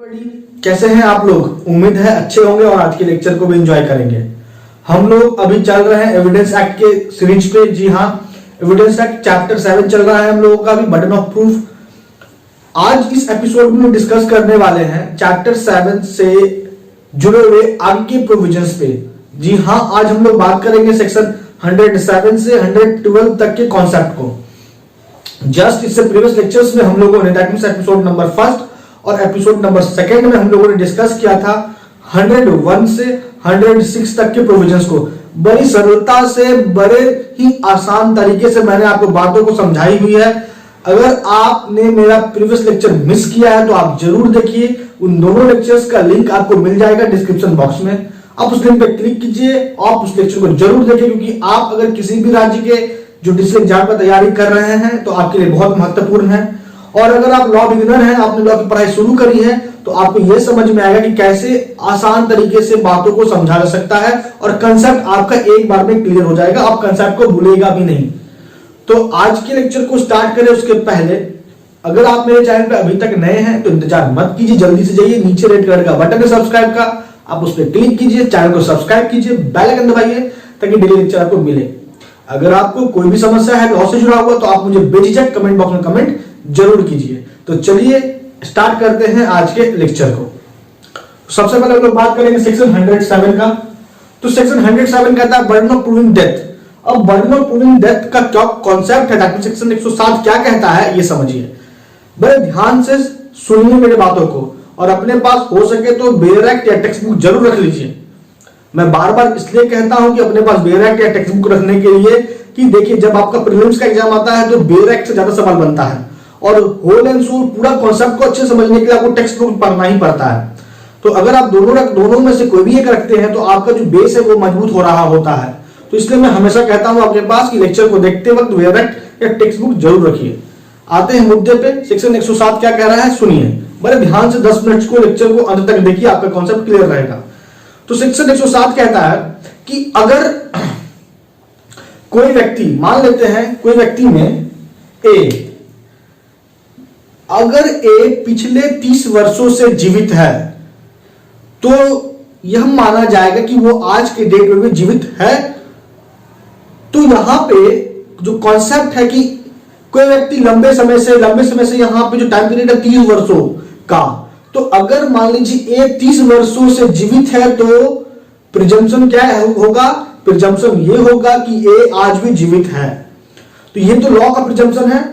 कैसे हैं आप लोग। उम्मीद है अच्छे होंगे और आज के लेक्चर को भी एंजॉय करेंगे। हम लोग अभी चल रहे हैं एविडेंस एक्ट के सीरीज पे। जी हाँ, एविडेंस एक्ट चैप्टर 7 चल रहा है हम लोगों का भी, बर्डन ऑफ प्रूफ। आज इस एपिसोड में डिस्कस करने वाले हैं चैप्टर 7 से जुड़े हुए आगे के प्रोविजंस पे। जी हाँ, आज हम लोग बात करेंगे सेक्शन 107 से 112 तक के कॉन्सेप्ट को। जस्ट इससे प्रीवियस लेक्चर्स में हम लोगों ने दैट मींस एपिसोड नंबर 1 और एपिसोड नंबर 2 में हम लोगों ने डिस्कस किया था 101 से 106 तक के प्रोविजंस को। बड़ी सरलता से, बड़े ही आसान तरीके से मैंने आपको बातों को समझाई हुई है। अगर आपने मेरा प्रीवियस लेक्चर मिस किया है तो आप जरूर देखिए। उन दोनों लेक्चर्स का लिंक आपको मिल जाएगा डिस्क्रिप्शन बॉक्स में। आप उस लिंक पे क्लिक कीजिए, आप उस लेक्चर को जरूर देखिए, क्योंकि आप अगर किसी भी राज्य के जुडिशियल एग्जाम की तैयारी कर रहे हैं तो आपके लिए बहुत महत्वपूर्ण है। और अगर आप लॉ बिगिनर हैं, आपने लॉ की पढ़ाई शुरू करी है, तो आपको यह समझ में आएगा कि कैसे आसान तरीके से बातों को समझा जा सकता है और कंसेप्ट आपका एक बार में क्लियर हो जाएगा। आप कंसेप्ट को भूलेगा भी नहीं। तो आज के लेक्चर को स्टार्ट करें उसके पहले अगर आप मेरे चैनल पे अभी तक नए हैं तो इंतजार मत कीजिए, जल्दी से जाइए, नीचे रेड कलर का बटन है सब्सक्राइब का, आप उस पर क्लिक कीजिए, चैनल को सब्सक्राइब कीजिए, बेल आइकन दबाइए ताकि डेली लेक्चर आपको मिले। अगर आपको कोई भी समस्या है लॉ से जुड़ा हुआ तो आप मुझे बेझिझक कमेंट बॉक्स में कमेंट जरूर कीजिए। तो चलिए स्टार्ट करते हैं आज के लेक्चर को। सबसे पहले हम लोग बात करेंगे सेक्शन 107 का। तो सेक्शन 107 कहता है बर्डन ऑफ प्रूविंग डेथ। अब बर्डन ऑफ प्रूविंग डेथ का क्या कॉन्सेप्ट है, ताकि सेक्शन 107 क्या कहता है ये समझिए। बड़े ध्यान से सुनिए मेरे बातों को और अपने पास हो सके तो बेयर एक्ट या टेक्स्ट बुक जरूर रख लीजिए। मैं बार बार इसलिए कहता हूं कि अपने पास बेयर एक्ट या टेक्स्ट बुक रखने के लिए कि देखिए, जब आपका प्रीलिम्स का एग्जाम आता है तो बेयर एक्ट से ज्यादा सवाल बनता है और होल एंड सोल पूरा कॉन्सेप्ट को अच्छे समझने के लिए आपको टेक्स्ट बुक पढ़ना ही पड़ता है। तो अगर आप दोनों में से कोई भी एक रखते हैं तो आपका जो बेस है वो मजबूत हो रहा होता है। तो इसलिए मैं हमेशा कहता हूं आपके पास कि लेक्चर को देखते वक्त बेयर एक्ट या टेक्स्ट बुक जरूर रखिए। आते हैं मुद्दे पे। सेक्शन 107 क्या कह रहा है सुनिए बड़े ध्यान से। 10 मिनट को लेक्चर को अंत तक देखिए, आपका कॉन्सेप्ट क्लियर रहेगा। तो सेक्शन 107 कहता है कि अगर कोई व्यक्ति, मान लेते हैं कोई व्यक्ति में ए, अगर ए पिछले 30 वर्षों से जीवित है तो यह माना जाएगा कि वो आज के डेट में भी जीवित है। तो यहां पे जो कॉन्सेप्ट है कि कोई व्यक्ति लंबे समय से यहां पे जो टाइम पीरियड है 30 वर्षों का, तो अगर मान लीजिए ए 30 वर्षों से जीवित है तो प्रिजम्पशन क्या होगा? प्रिजम्पशन ये होगा कि ए आज भी जीवित है। तो ये तो लॉ का प्रिजम्पशन है,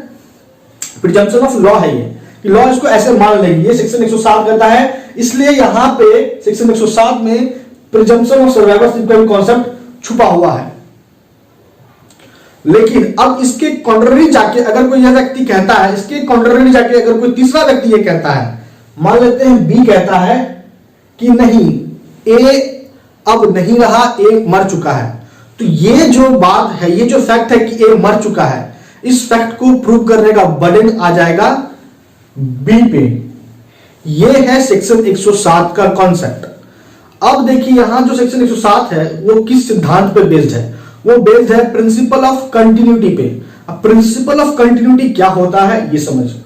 प्रिजम्पशन ऑफ लॉ है ये, कि लॉ इसको ऐसे मान लेगी। ये सेक्शन 107 कहता है। इसलिए यहां पे सेक्शन 107 में प्रिजम्पशन ऑफ सर्वाइवरशिप का भी कॉन्सेप्ट छुपा हुआ है। लेकिन अब इसके कॉन्ट्ररी जाके अगर कोई यह व्यक्ति कहता है, इसके कॉन्ट्ररी जाके अगर कोई तीसरा व्यक्ति ये कहता है, मान लेते हैं बी कहता है कि नहीं, ए अब नहीं रहा, ए मर चुका है, तो ये जो बात है, ये जो फैक्ट है कि ए मर चुका है, इस फैक्ट को प्रूव करने का बर्डन आ जाएगा बी पे। ये है सेक्शन 107 का कॉन्सेप्ट। अब देखिए यहां जो सेक्शन 107 है वो किस सिद्धांत पे बेस्ड है? वो बेस्ड है प्रिंसिपल ऑफ कंटिन्यूटी पे। अब प्रिंसिपल ऑफ कंटिन्यूटी क्या होता है ये समझिए।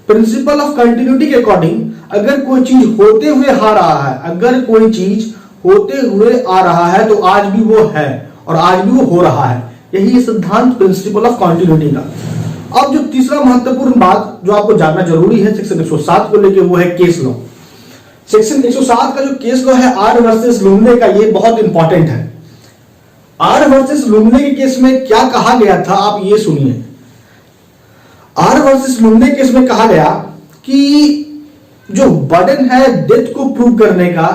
प्रिंसिपल ऑफ कंटिन्यूटी के अकॉर्डिंग अगर कोई चीज होते हुए आ रहा है, अगर कोई चीज होते हुए आ रहा है तो आज भी वो है और आज भी वो हो रहा है। यही सिद्धांत प्रिंसिपल ऑफ कंटिन्यूटी का। अब जो तीसरा महत्वपूर्ण बात जो आपको जानना जरूरी है सेक्शन 107 को लेकर, वो है केस लॉ। सेक्शन 107 का जो केस लॉ है आर वर्सेस लुम्ने का, ये बहुत इंपॉर्टेंट है। आर वर्सेस लुम्ने के केस में क्या कहा गया था आप ये सुनिए। आर वर्सेस लुम्ने केस में कहा गया कि जो बर्डन है डेथ को प्रूव करने का,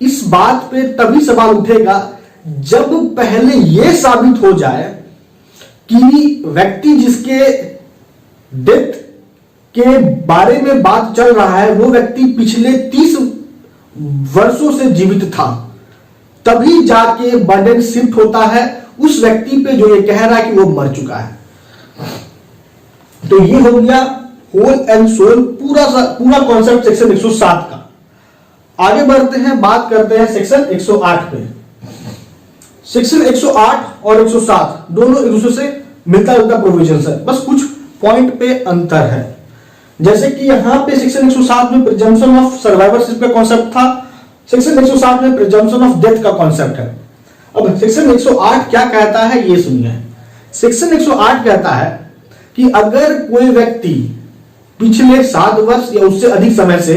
इस बात पे तभी सवाल उठेगा जब पहले यह साबित हो जाए कि व्यक्ति जिसके डेथ के बारे में बात चल रहा है वो व्यक्ति पिछले 30 वर्षों से जीवित था। तभी जाके बर्डन शिफ्ट होता है उस व्यक्ति पे जो ये कह रहा है कि वो मर चुका है। तो ये हो गया होल एंड सोल पूरा कॉन्सेप्ट सेक्शन 107 का। आगे बढ़ते हैं, बात करते हैं सेक्शन 108 पे। सेक्शन 108 और 107 दोनों एक दूसरे से मिलता जुलता प्रोविजन है, बस कुछ पॉइंट पे अंतर है। जैसे कि यहां पे सेक्शन 107 में प्रिजम्पशन ऑफ सर्वाइवरशिप का कॉन्सेप्ट था, सेक्शन 107 में प्रिजम्पशन ऑफ डेथ का कॉन्सेप्ट है। अब सेक्शन 108 क्या कहता है ये सुनिए। सेक्शन 108 कहता है कि अगर कोई व्यक्ति पिछले 7 वर्ष या उससे अधिक समय से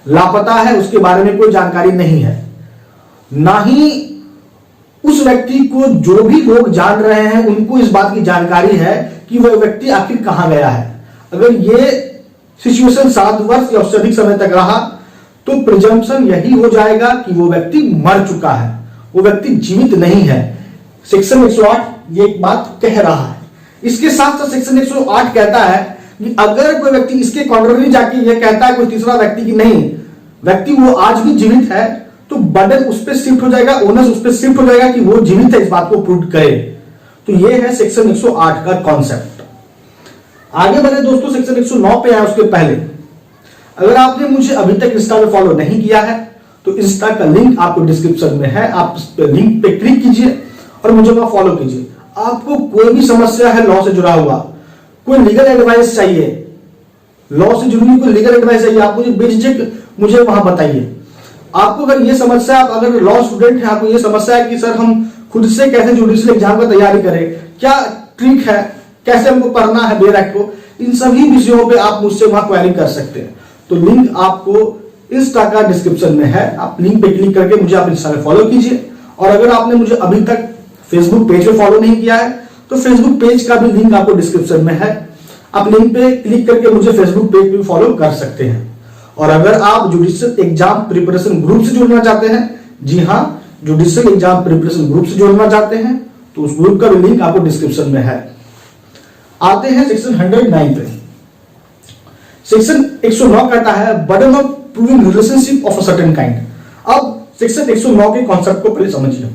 लापता है, उसके बारे में कोई जानकारी नहीं है, ना ही उस व्यक्ति को जो भी लोग जान रहे हैं उनको इस बात की जानकारी है कि वह व्यक्ति आखिर कहां गया है, अगर ये सिचुएशन 7 वर्ष या उससे अधिक समय तक रहा तो प्रिजम्पशन यही हो जाएगा कि वो व्यक्ति मर चुका है, वो व्यक्ति जीवित नहीं है। सेक्शन 108 ये एक बात कह रहा है। इसके साथ साथ सेक्शन 108 कहता है कि अगर कोई व्यक्ति इसके कॉन्ट्ररी जाके ये कहता है कोई तीसरा व्यक्ति की नहीं, व्यक्ति वो आज भी जीवित है, तो बर्डन उस पर शिफ्ट हो जाएगा, ओनस उस पर शिफ्ट हो जाएगा कि वो जीवित है, इस बात को प्रूव करे। तो ये है सेक्शन 108 का कॉन्सेप्ट। आगे बढ़े दोस्तों, सेक्शन 109 पे आए उसके पहले, अगर आपने मुझे अभी तक इंस्टा पे फॉलो नहीं किया है तो इंस्टा का लिंक आपको डिस्क्रिप्शन में है, आप इस पे लिंक पे क्लिक कीजिए और मुझे वहां फॉलो कीजिए। आपको कोई भी समस्या है लॉ से जुड़ा हुआ, कोई लीगल एडवाइस चाहिए, लॉ से जुड़ी हुई कोई लीगल एडवाइस चाहिए, आप मुझे बेझिझक मुझे वहां बताइए। आपको अगर ये समस्या, आप अगर लॉ स्टूडेंट है, आपको ये समस्या है कि सर हम खुद से कैसे जुडिशियल एग्जाम की तैयारी करें, क्या ट्रिक है, कैसे हमको पढ़ना है बेयर एक्ट को, इन सभी विषयों पे आप मुझसे वहां क्वेरी कर सकते हैं। तो लिंक आपको इंस्टा का डिस्क्रिप्शन में है, आप लिंक पे क्लिक करके मुझे आप इंस्टा पे फॉलो कीजिए। और अगर आपने मुझे अभी तक फेसबुक पेज पे फॉलो नहीं किया है तो फेसबुक पेज का भी लिंक आपको डिस्क्रिप्शन में है, आप लिंक पे क्लिक करके मुझे फेसबुक पेज पे फॉलो कर सकते हैं। और अगर आप जुडिशियल एग्जाम प्रिपरेशन ग्रुप से जुड़ना चाहते हैं, जी हाँ, जुडिशियल एग्जाम प्रिपरेशन ग्रुप से जुड़ना चाहते हैं तो उस ग्रुप का भी लिंक आपको डिस्क्रिप्शन में है। आते हैं सेक्शन 109 पे। सेक्शन 109 कहता है burden of proving relationship of a certain kind. अब सेक्शन 109 के कॉन्सेप्ट को पहले समझिए।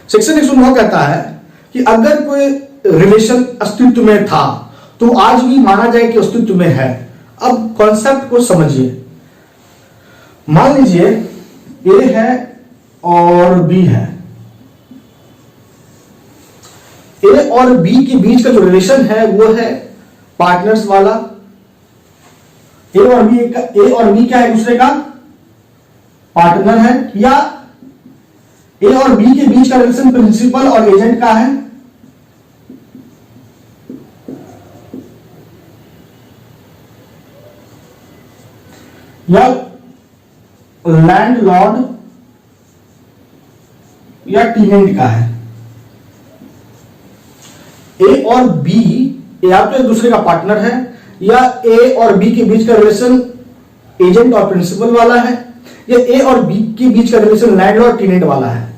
सेक्शन 109 कहता है कि अगर कोई रिलेशन अस्तित्व में था तो आज भी माना जाए कि अस्तित्व में है। अब कॉन्सेप्ट को समझिए। मान लीजिए ए है और बी है, ए और बी के बीच का जो रिलेशन है वो है पार्टनर्स वाला। ए और बी क्या है, दूसरे का पार्टनर है, या ए और बी के बीच का रिलेशन प्रिंसिपल और एजेंट का है, या लैंडलॉर्ड या टेनेंट का है। ए और बी या तो एक दूसरे का पार्टनर है, या ए और बी के बीच का रिलेशन एजेंट और प्रिंसिपल वाला है, या ए और बी के बीच का रिलेशन लैंडलॉर्ड और टेनेंट वाला है।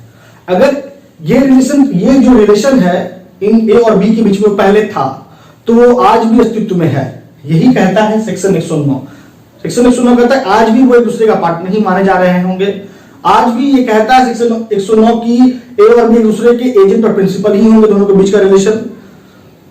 अगर ये जो रिलेशन है इन ए और बी के बीच में पहले था तो वो आज भी अस्तित्व में है, यही कहता है सेक्शन 109। सेक्शन 109 कहता है आज भी वो एक दूसरे का पार्टनर ही माने जा रहे होंगे। आज भी ये कहता है सेक्शन 109 की ए और बी एक दूसरे के एजेंट और प्रिंसिपल ही होंगे, दोनों के बीच का रिलेशन।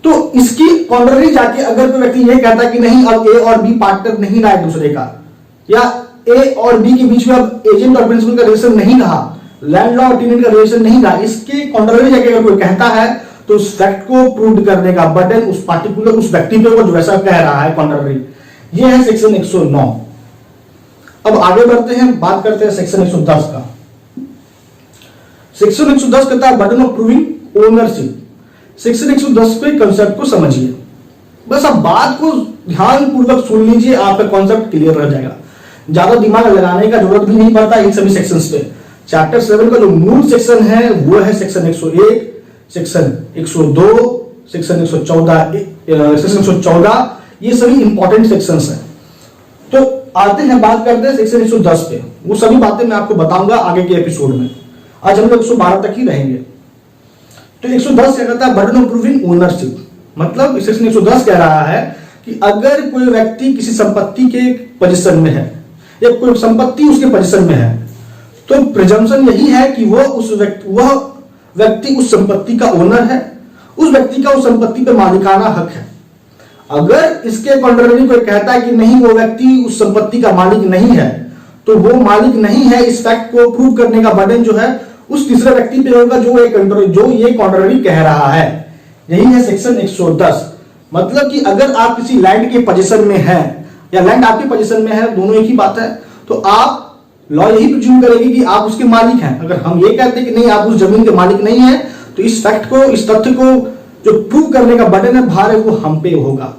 तो इसकी कॉन्ट्ररी जाके अगर कोई व्यक्ति ये कहता है कि नहीं अब ए और बी पार्टनर नहीं रहा एक दूसरे का, या ए और बी के बीच में अब एजेंट और प्रिंसिपल का रिलेशन नहीं रहा, लैंडलॉर्ड और टेनेंट का रिलेशन नहीं रहा, इसके कॉन्ट्ररी जाके अगर कोई कहता है तो उस फैक्ट को प्रूव करने का बर्डन उस पार्टिकुलर उस व्यक्ति पे जो वैसा कह रहा है कॉन्ट्ररी, ये है सेक्शन 109। अब आगे बढ़ते हैं, बात करते हैं सेक्शन 110 का। सेक्शन 110 कहता है burden of proving ownership. Section 110 के कंसेप्ट को समझिए, बस अब बात को ध्यान पूर्वक सुन लीजिए, आपका कॉन्सेप्ट क्लियर रह जाएगा। ज्यादा दिमाग लगाने का जरूरत भी नहीं पड़ता इन सभी सेक्शंस पे। चैप्टर 7 का जो मूल सेक्शन है वो है सेक्शन 101, सेक्शन 102, सेक्शन 114, ये सभी इंपॉर्टेंट सेक्शंस हैं। तो आते हैं, बात करते हैं सेक्शन 110 पे। वो सभी बातें मैं आपको बताऊंगा आगे के एपिसोड में। आज हम लोग 112 तक ही रहेंगे। तो 110 क्या कहता है बर्डन ऑफ प्रूविंग ओनरशिप। मतलब सेक्शन 110 कह रहा है कि अगर कोई व्यक्ति किसी संपत्ति के पोजीशन में है या कोई संपत्ति उसके पोजीशन में है तो प्रिजम्पशन यही है कि वह व्यक्ति उस संपत्ति का ओनर है, उस व्यक्ति का उस संपत्ति पर मालिकाना हक है। अगर इसके कॉन्ट्ररी कोई कहता है कि नहीं वो व्यक्ति उस संपत्ति का मालिक नहीं है तो वो मालिक नहीं है, इस फैक्ट को प्रूव करने का बर्डन जो है उस तीसरे व्यक्ति पे होगा जो ये कॉन्ट्ररी कह रहा है। यही है सेक्शन 110। मतलब कि अगर आप किसी लैंड के पोजीशन में है या लैंड आपकी पोजीशन में है, दोनों एक ही बात है, तो आप लॉ यही प्रिज्यूम करेगी कि आप उसके मालिक हैं। अगर हम ये कहते हैं कि नहीं आप उस जमीन के मालिक नहीं है, तो इस फैक्ट को, इस तथ्य को जो प्रूव करने का बर्डन है, भार है, वो हम पे होगा।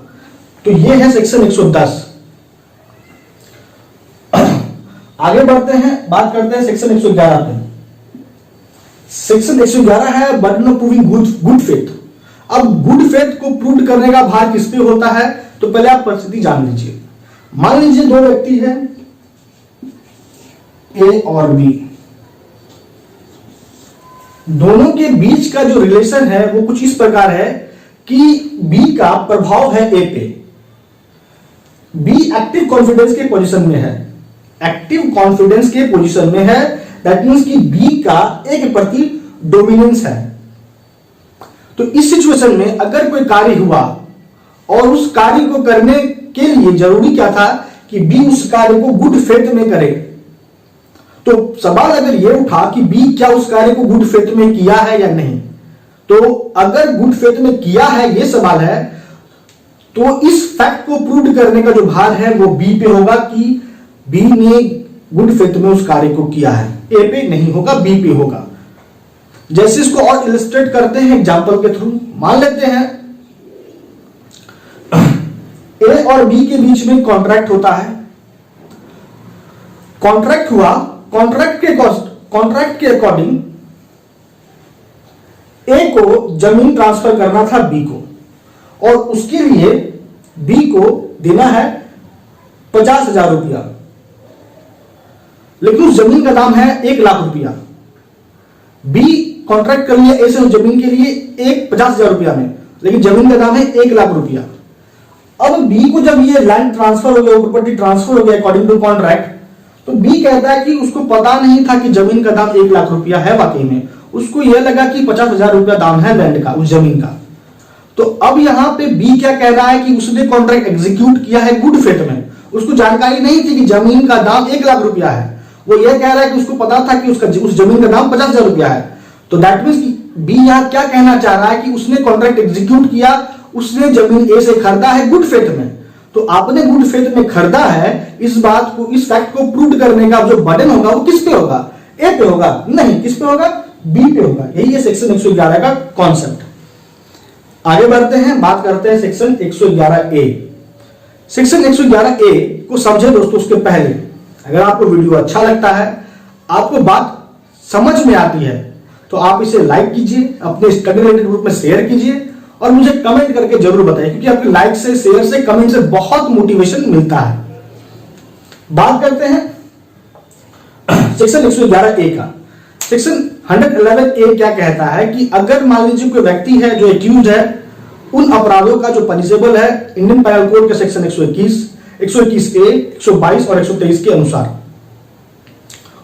तो ये है सेक्शन 110। आगे बढ़ते हैं, बात करते हैं सेक्शन 111 पे। सेक्शन 111 है burden of proving good faith. अब गुड फेथ को प्रूव करने का भार किस पे होता है, तो पहले आप परिस्थिति जान लीजिए। मान लीजिए दो व्यक्ति हैं ए और बी, दोनों के बीच का जो रिलेशन है वो कुछ इस प्रकार है कि बी का प्रभाव है ए पे। बी एक्टिव कॉन्फिडेंस के पोजीशन में है, एक्टिव कॉन्फिडेंस के पोजीशन में है। दैट मींस कि बी का ए के प्रति डोमिनेंस है। तो इस सिचुएशन में अगर कोई कार्य हुआ और उस कार्य को करने के लिए जरूरी क्या था कि बी उस कार्य को गुड फेथ में करे, तो सवाल अगर यह उठा कि बी क्या उस कार्य को गुड फेथ में किया है या नहीं, तो अगर गुड फेथ में किया है यह सवाल है, तो इस फैक्ट को प्रूव करने का जो भार है वो बी पे होगा कि बी ने गुड फेथ में उस कार्य को किया है। ए पे नहीं होगा, बी पे होगा। जैसे इसको और इलस्ट्रेट करते हैं एग्जांपल के थ्रू। मान लेते हैं ए और बी के बीच में कॉन्ट्रैक्ट होता है। कॉन्ट्रैक्ट हुआ, कॉन्ट्रैक्ट के अकॉर्डिंग ए को जमीन ट्रांसफर करना था बी को, और उसके लिए बी को देना है 50,000 रुपया, लेकिन उस जमीन का दाम है 1,00,000 रुपया। बी कॉन्ट्रैक्ट कर लिया ए से उस जमीन के लिए 50,000 रुपया में, लेकिन जमीन का दाम है 1,00,000 रुपया। अब बी को जब ये लैंड ट्रांसफर हो गया, प्रॉपर्टी ट्रांसफर हो गया अकॉर्डिंग टू कॉन्ट्रैक्ट, तो बी कहता है कि उसको पता नहीं था कि जमीन का दाम 1,00,000 रुपया है वाकई में। उसको यह लगा कि 50,000 रुपया दाम है लैंड का, उस जमीन का। तो अब यहां पे बी क्या कह रहा है कि उसने कॉन्ट्रैक्ट एग्जीक्यूट किया है गुड फेथ में। उसको जानकारी नहीं थी कि जमीन का दाम 1,00,000 रुपया है। वो ये कह रहा है कि उसको पता था कि उस जमीन का दाम 50,000 रुपया है। तो दैट मींस बी यहां क्या कहना चाह रहा है कि उसने कॉन्ट्रैक्ट एग्जीक्यूट किया, उसने जमीन ए से खरीदा है गुड फेथ में। तो आपने गुड फेथ में खरीदा है, इस बात को, इस फैक्ट को प्रूव करने का जो बर्डन होगा वो किस पे होगा? ए पे होगा? नहीं, किस पे होगा? बी पे होगा। यही है सेक्शन 111 का कॉन्सेप्ट। आगे बढ़ते हैं, बात करते हैं सेक्शन 111 ए। सेक्शन 111 ए को समझे दोस्तों। उसके पहले अगर आपको वीडियो अच्छा लगता है, आपको बात समझ में आती है, तो आप इसे लाइक कीजिए, अपने स्टडी रिलेटेड ग्रुप में शेयर कीजिए और मुझे कमेंट करके जरूर बताइए, क्योंकि आपके लाइक से, शेयर से, कमेंट से बहुत मोटिवेशन मिलता है। बात करते हैं सेक्शन 111 ए का। सेक्शन 111 ए क्या कहता है कि अगर मान लीजिए कोई व्यक्ति है जो एक्यूज है उन अपराधों का जो पनिशेबल है इंडियन पैनल कोड के सेक्शन 121 ए, 122 और 123 के अनुसार,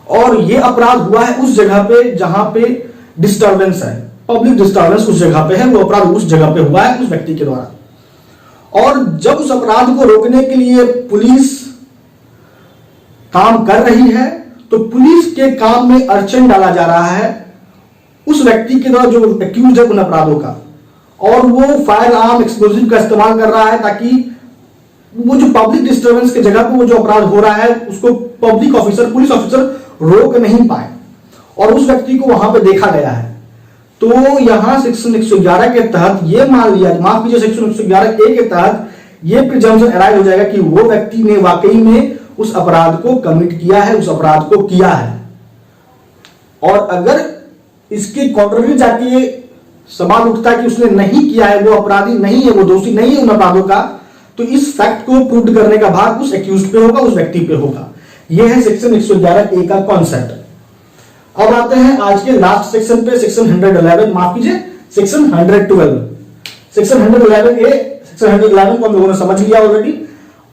और ये अपराध हुआ है उस जगह पे जहां पे डिस्टर्बेंस है, पब्लिक डिस्टर्बेंस उस जगह पे है, वो अपराध उस जगह पे हुआ है उस व्यक्ति के द्वारा, और जब उस अपराध को रोकने के लिए पुलिस काम कर रही है तो पुलिस के काम में अड़चन डाला जा रहा है उस व्यक्ति के द्वारा जो एक्यूज है उन अपराधों का, और वो फायर आर्म, एक्सप्लोजिव का इस्तेमाल कर रहा है ताकि वो जो पब्लिक डिस्टर्बेंस के जगह पे वो जो अपराध हो रहा है उसको पब्लिक ऑफिसर, पुलिस ऑफिसर रोक नहीं पाए, और उस व्यक्ति को वहां पे देखा गया है। तो यहां सेक्शन 111 के तहत ये मान लिया, माफ कीजिए, सेक्शन 111 ए के तहत ये प्रिजम्पशन अराइज हो जाएगा कि वो व्यक्ति ने वाकई में उस अपराध को कमिट किया है, उस अपराध को किया है। और अगर इसके कॉन्ट्ररी जाके सवाल उठता है कि उसने नहीं किया है, वो अपराधी नहीं है, वो दोषी नहीं है उन अपराधों का, तो इस फैक्ट को प्रूव करने का भार उस एक्यूज्ड पे होगा, उस व्यक्ति पे होगा। यह है सेक्शन 111 ए का कॉन्सेप्ट। अब आते हैं आज के लास्ट सेक्शन पे, सेक्शन 111, माफ कीजिए सेक्शन 112। सेक्शन 111 ए, सेक्शन 111 को हम लोगों ने समझ लिया ऑलरेडी।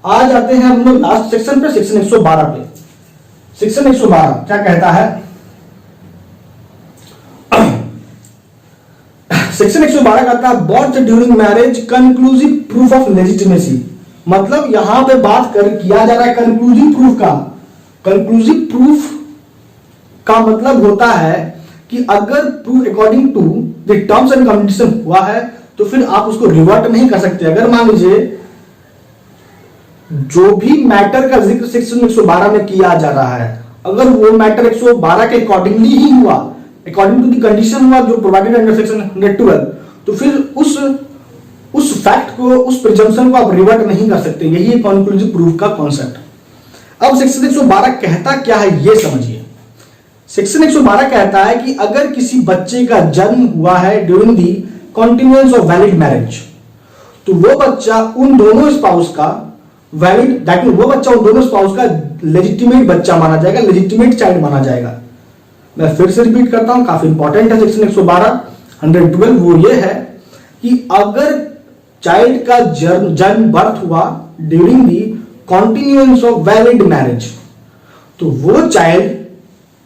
आज आते हैं हम लोग लास्ट सेक्शन पे, सेक्शन 112 पे। सेक्शन 112 क्या कहता है? सेक्शन 112 कहता है birth during marriage conclusive proof of legitimacy. मतलब यहां पे बात किया जा रहा है कंक्लूसिव प्रूफ का। कंक्लूसिव प्रूफ का मतलब होता है कि अगर proof according to the terms and condition हुआ है तो फिर आप उसको रिवर्ट नहीं कर सकते। अगर मान लीजिए जो भी मैटर का जिक्र सेक्शन 112 में किया जा रहा है, अगर वो मैटर 112 के अकॉर्डिंगली ही हुआ, अकॉर्डिंग टू द कंडीशन हुआ जो प्रोवाइडेड अंडर सेक्शन 112, तो फिर उस फैक्ट को, उस प्रिजम्पशन को आप रिवर्ट नहीं कर सकते। यही है कॉन्क्लूसिव प्रूफ का कॉन्सेप्ट। अब सेक्शन 112 कहता क्या है ये समझिए। सेक्शन 112 कहता है कि अगर किसी बच्चे का जन्म हुआ है during the continuance of valid marriage, तो वो बच्चा उन दोनों स्पाउस का वैलिड, दैट मीन वो बच्चा उन दोनों स्पाउस का लेजिटिमेट बच्चा माना जाएगा, लेजिटिमेट चाइल्ड माना जाएगा। मैं फिर से रिपीट करता हूं, काफी इंपॉर्टेंट है सेक्शन 112 112, वो ये है कि अगर चाइल्ड का जन्म बर्थ हुआ during the continuance of valid marriage, तो वो चाइल्ड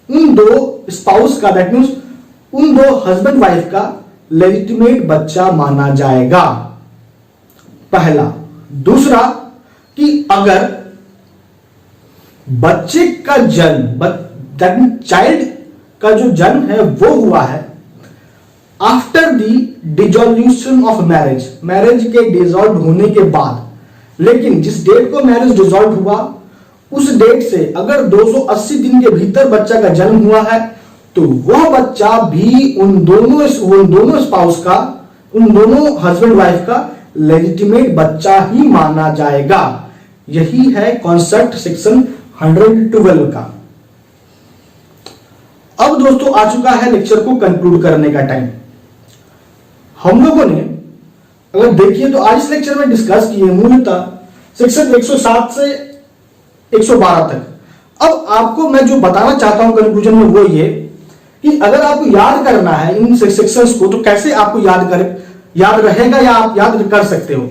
उन दो स्पाउस का, दैट मीन्स उन दो हस्बैंड वाइफ का लेजिटिमेट बच्चा माना जाएगा, पहला। दूसरा कि अगर बच्चे का जन्म, दैट मीन चाइल्ड का जो जन्म है वो हुआ है after the dissolution of marriage, marriage के डिसॉल्व होने के बाद, लेकिन जिस डेट को मैरिज डिसॉल्व हुआ उस डेट से अगर 280 दिन के भीतर बच्चा का जन्म हुआ है, तो वह बच्चा भी उन दोनों स्पाउस का, उन दोनों हस्बैंड वाइफ का लेजिटिमेट बच्चा ही माना जाएगा। यही है कॉन्सेप्ट सेक्शन 112 का। अब दोस्तों आ चुका है लेक्चर को कंक्लूड करने का टाइम। हम लोगों ने अगर देखिए तो आज इस लेक्चर में डिस्कस किए मूलतः सेक्शन 107 से 112 तक। अब आपको मैं जो बताना चाहता हूं कंक्लूजन में वो ये कि अगर आपको याद करना है इन सेक्शंस को, तो कैसे आपको याद रहेगा या आप याद कर सकते हो।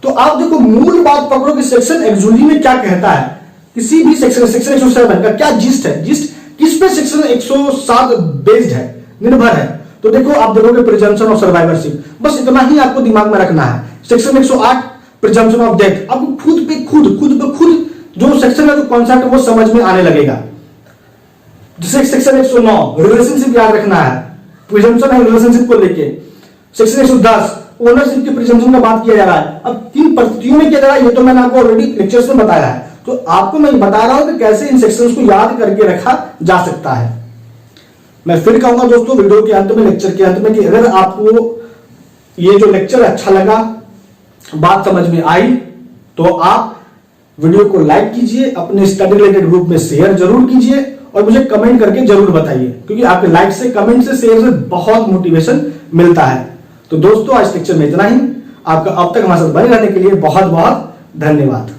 तो आप देखो मूल बात पकड़ो कि सेक्शन एक्चुअली में क्या कहता है। किसी भी सेक्शन 107 का क्या जिस्ट है, जिस्ट किस पे सेक्शन 107 बेस्ड है, निर्भर है। तो देखो आप देखोगे प्रिजम्पशन ऑफ सर्वाइवरशिप, बस इतना ही आपको दिमाग में रखना है। सेक्शन 108 प्रिजम्पशन ऑफ डेथ, आपको खुद पे खुद जो सेक्शन का जो कॉन्सेप्ट वो समझ में आने लगेगा। जैसे सेक्शन 109 रिलेशनशिप याद रखना है, प्रिजम्पशन है रिलेशनशिप को लेके। सेक्शन 110 ओनरशिप के प्रिजम्पशन का बात किया जा रहा है। अब किन परिस्थितियों में किया जा रहा है ये तो मैंने आपको ऑलरेडी लेक्चर्स में बताया है, तो आपको मैं बता रहा हूं कि कैसे इन सेक्शंस को याद करके रखा जा सकता है। मैं फिर कहूंगा दोस्तों वीडियो के अंत में, लेक्चर के अंत में, कि अगर आपको ये जो लेक्चर अच्छा लगा, बात समझ में आई, तो आप वीडियो को लाइक कीजिए, अपने स्टडी रिलेटेड ग्रुप में शेयर जरूर कीजिए और मुझे कमेंट करके जरूर बताइए, क्योंकि आपके लाइक से, कमेंट से, शेयर से बहुत मोटिवेशन मिलता है। तो दोस्तों आज लेक्चर में इतना ही। आपका अब तक हमारे साथ बने रहने के लिए बहुत बहुत धन्यवाद।